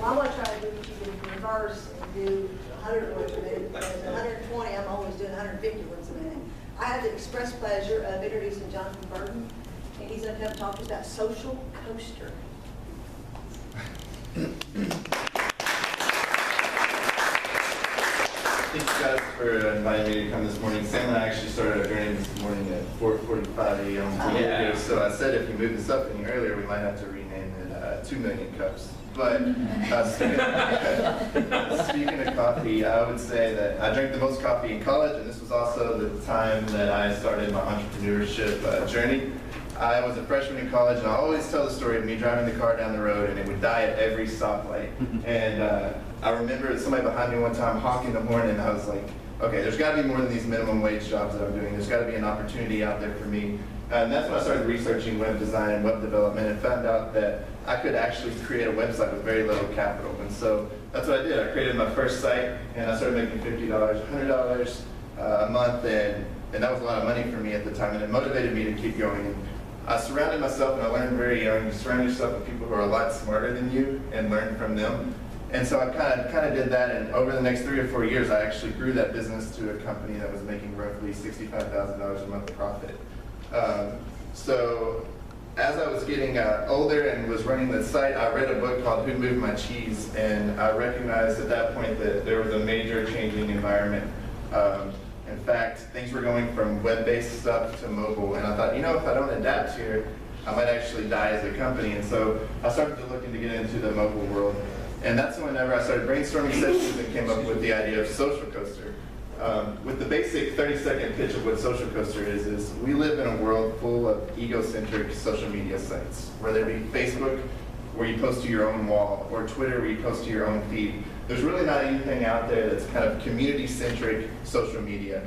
Well, I'm gonna try to do what you did in reverse and do 100 words a minute, because 120, I'm always doing 150 words a minute. I have the express pleasure of introducing Jonathan Burdon, and he's gonna come talk to us about social coaster. Thank you guys for inviting me to come this morning. Sam and I actually started our journey this morning at 4:45 a.m. Yeah. So I said if you move this up any earlier, we might have to rename it 2 million cups. But speaking of coffee, I would say that I drank the most coffee in college, and this was also the time that I started my entrepreneurship journey. I was a freshman in college, and I always tell the story of me driving the car down the road, and it would die at every stoplight. And I remember somebody behind me one time honking the horn, and I was like, okay, there's got to be more than these minimum wage jobs that I'm doing. There's got to be an opportunity out there for me. And that's when I started researching web design and web development, and found out that I could actually create a website with very little capital. And so that's what I did. I created my first site, and I started making $50, $100 a month, and that was a lot of money for me at the time, and it motivated me to keep going. And I surrounded myself, and I learned very young, you surround yourself with people who are a lot smarter than you and learn from them. And so I kind of did that, and over the next 3 or 4 years, I actually grew that business to a company that was making roughly $65,000 a month profit. So as I was getting older and was running the site, I read a book called Who Moved My Cheese, and I recognized at that point that there was a major changing environment. In fact, things were going from web-based stuff to mobile, and I thought, you know, if I don't adapt here, I might actually die as a company. And so I started to look to get into the mobile world. And that's whenever I started brainstorming sessions and came up with the idea of Social Coaster. With the basic 30-second pitch of what Social Coaster is we live in a world full of egocentric social media sites, whether it be Facebook, where you post to your own wall, or Twitter, where you post to your own feed. There's really not anything out there that's kind of community-centric social media.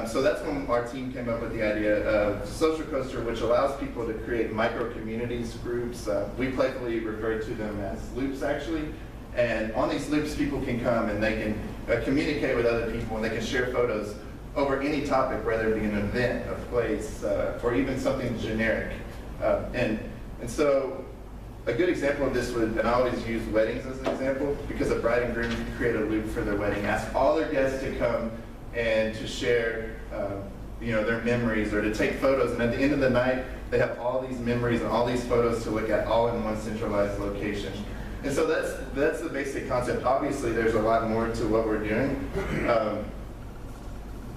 So that's when our team came up with the idea of Social Coaster, which allows people to create micro-communities, groups. We playfully refer to them as loops, actually. And on these loops, people can come and they can communicate with other people, and they can share photos over any topic, whether it be an event, a place, or even something generic. And so a good example of this would, and I always use weddings as an example, because a bride and groom can create a loop for their wedding, ask all their guests to come and to share their memories, or to take photos, and at the end of the night, they have all these memories and all these photos to look at, all in one centralized location. And so that's the basic concept. Obviously, there's a lot more to what we're doing.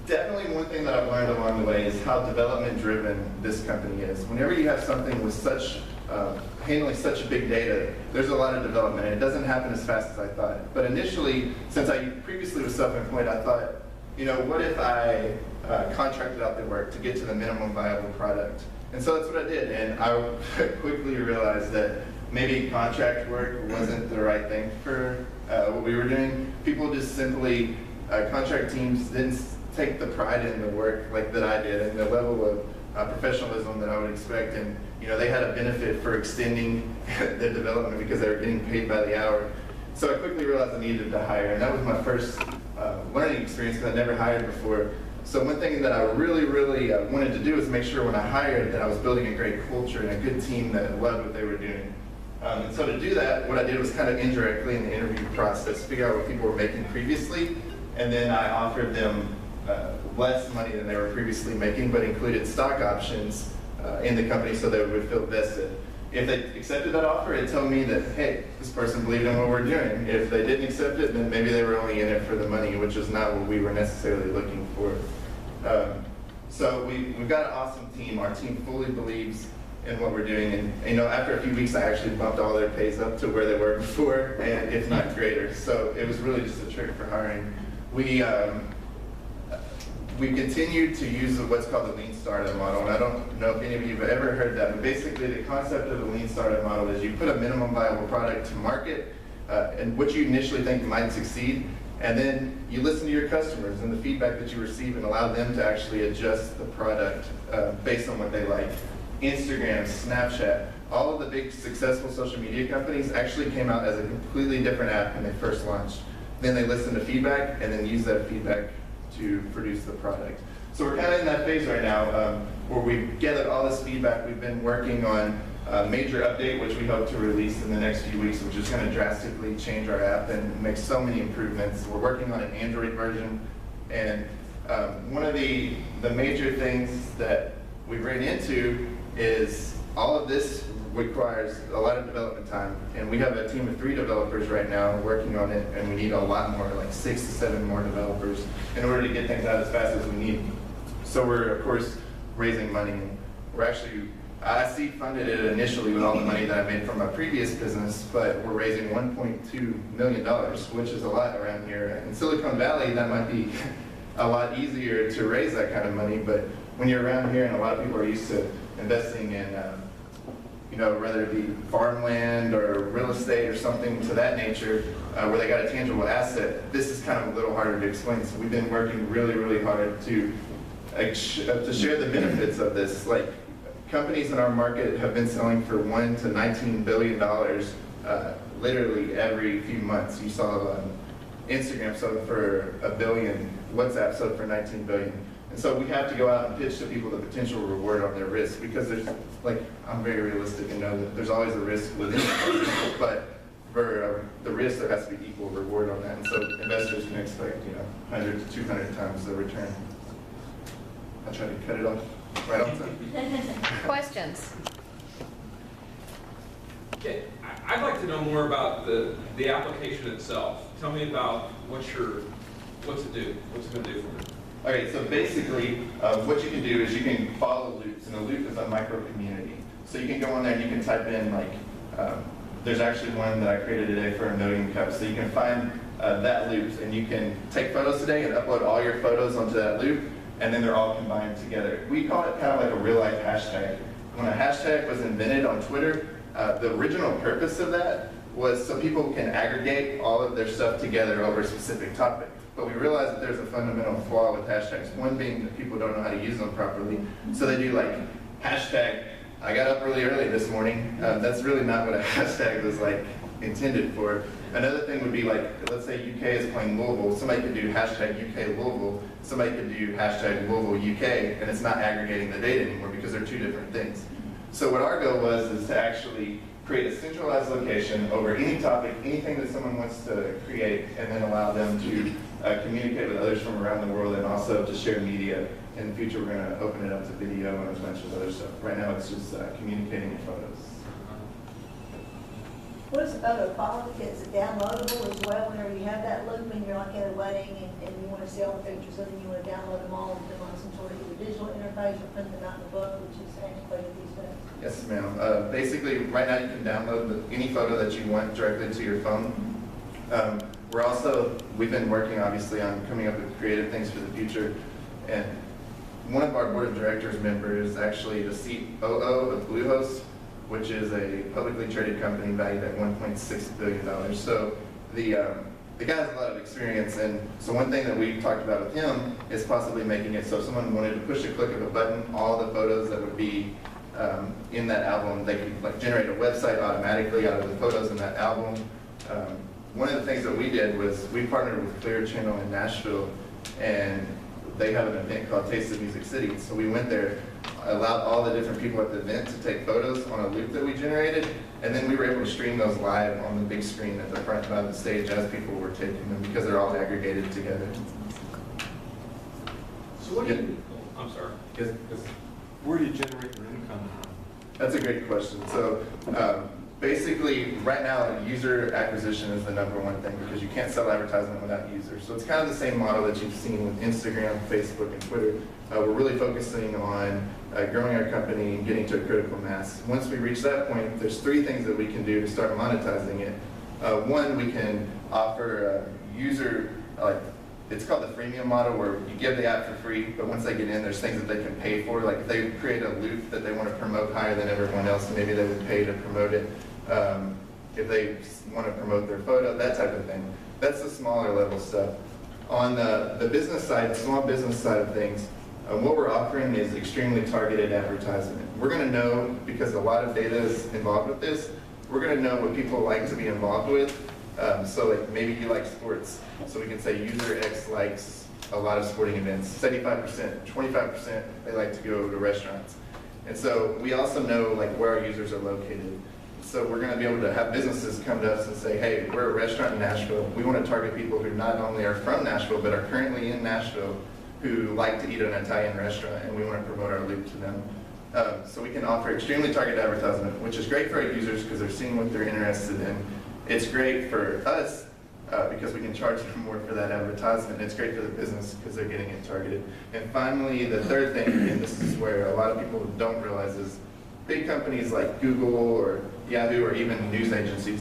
Definitely one thing that I've learned along the way is how development-driven this company is. Whenever you have something with handling such big data, there's a lot of development, and it doesn't happen as fast as I thought. But initially, since I previously was self-employed, I thought, what if I contracted out the work to get to the minimum viable product? And so that's what I did, and I quickly realized that maybe contract work wasn't the right thing for what we were doing. People just simply, contract teams didn't take the pride in the work like that I did, and the level of professionalism that I would expect. And they had a benefit for extending their development because they were getting paid by the hour. So I quickly realized I needed to hire, and that was my first learning experience, because I never hired before. So one thing that I really wanted to do is make sure when I hired that I was building a great culture and a good team that loved what they were doing. And so to do that, what I did was kind of indirectly in the interview process, figure out what people were making previously, and then I offered them less money than they were previously making, but included stock options in the company so they would feel vested. If they accepted that offer, it'd tell me that, hey, this person believed in what we're doing. If they didn't accept it, then maybe they were only in it for the money, which is not what we were necessarily looking for. So we've got an awesome team. Our team fully believes in what we're doing, and after a few weeks, I actually bumped all their pays up to where they were before, and if not greater. So it was really just a trick for hiring. We continued to use what's called the Lean Startup model, and I don't know if any of you have ever heard that, but basically the concept of the Lean Startup model is you put a minimum viable product to market, and what you initially think might succeed, and then you listen to your customers and the feedback that you receive and allow them to actually adjust the product based on what they like. Instagram, Snapchat, all of the big successful social media companies actually came out as a completely different app when they first launched. Then they listened to feedback and then used that feedback to produce the product. So we're kind of in that phase right now where we've gathered all this feedback. We've been working on a major update, which we hope to release in the next few weeks, which is going to drastically change our app and make so many improvements. We're working on an Android version, and one of the major things that we ran into is all of this requires a lot of development time, and we have a team of 3 developers right now working on it, and we need a lot more, like 6 to 7 more developers in order to get things out as fast as we need. So we're, of course, raising money. We're actually, I seed funded it initially with all the money that I made from my previous business, but we're raising $1.2 million, which is a lot around here. In Silicon Valley, that might be a lot easier to raise that kind of money, but when you're around here and a lot of people are used to investing in whether it be farmland or real estate or something to that nature, where they got a tangible asset, this is kind of a little harder to explain. So we've been working really, really hard to share the benefits of this. Like, companies in our market have been selling for $1 to $19 billion literally every few months. You saw Instagram sold for $1 billion, WhatsApp sold for $19 billion. And so we have to go out and pitch to people the potential reward on their risk, because there's, like, I'm very realistic and know that there's always a risk within it, but for the risk there has to be equal reward on that. And so investors can expect, 100 to 200 times the return. I try to cut it off right on time. Questions? Okay, I'd like to know more about the application itself. Tell me about what's it do? What's it going to do for me? Okay, so basically, what you can do is you can follow loops, and a loop is a micro community. So you can go on there and you can type in, like, there's actually one that I created today for a noting cup. So you can find that loop, and you can take photos today and upload all your photos onto that loop, and then they're all combined together. We call it kind of like a real-life hashtag. When a hashtag was invented on Twitter, the original purpose of that was so people can aggregate all of their stuff together over a specific topic. But we realized that there's a fundamental flaw with hashtags. One being that people don't know how to use them properly. So they do, like, hashtag, I got up really early this morning. That's really not what a hashtag was, like, intended for. Another thing would be, like, let's say UK is playing Louisville. Somebody could do hashtag UK Louisville. Somebody could do hashtag Louisville UK, and it's not aggregating the data anymore because they're 2 different things. So what our goal is to actually create a centralized location over any topic, anything that someone wants to create, and then allow them to communicate with others from around the world, and also to share media. In the future, we're going to open it up to video and a bunch of other stuff. Right now, it's just communicating in photos. What is the photo quality? Is it downloadable as well whenever you have that loop and you're like at a wedding and you want to see all the pictures and then you want to download them all and put them on some sort of either digital interface or print them out in a book, which is antiquated these days? Yes, ma'am. Basically, right now you can download any photo that you want directly to your phone. We've been working obviously on coming up with creative things for the future, and one of our board of directors members is actually the COO of Bluehost, which is a publicly traded company valued at $1.6 billion. So the guy has a lot of experience, and so one thing that we've talked about with him is possibly making it so if someone wanted to push a click of a button, all the photos that would be in that album, they could, like, generate a website automatically out of the photos in that album. One of the things that we did was we partnered with Clear Channel in Nashville, and they have an event called Taste of Music City. So we went there, allowed all the different people at the event to take photos on a loop that we generated, and then we were able to stream those live on the big screen at the front of the stage as people were taking them, because they're all aggregated together. So what do you, I'm sorry. Yes. Where do you generate your income from? That's a great question. So basically, right now, user acquisition is the #1 thing, because you can't sell advertisement without users. So it's kind of the same model that you've seen with Instagram, Facebook, and Twitter. We're really focusing on growing our company and getting to a critical mass. Once we reach that point, there's 3 things that we can do to start monetizing it. One, we can offer user, it's called the freemium model, where you give the app for free, but once they get in, there's things that they can pay for. Like if they create a loop that they want to promote higher than everyone else, maybe they would pay to promote it. If they want to promote their photo, that type of thing. That's the smaller level stuff. On the business side, the small business side of things, what we're offering is extremely targeted advertisement. We're going to know, because a lot of data is involved with this, we're going to know what people like to be involved with. So like maybe you like sports, so we can say user X likes a lot of sporting events. 75%, 25%, they like to go to restaurants. And so we also know like where our users are located. So we're going to be able to have businesses come to us and say, hey, we're a restaurant in Nashville. We want to target people who not only are from Nashville, but are currently in Nashville, who like to eat at an Italian restaurant, and we want to promote our loop to them. So we can offer extremely targeted advertisement, which is great for our users because they're seeing what they're interested in. It's great for us because we can charge them more for that advertisement. It's great for the business because they're getting it targeted. And finally, the third thing, and this is where a lot of people don't realize, is big companies like Google or Yahoo or even news agencies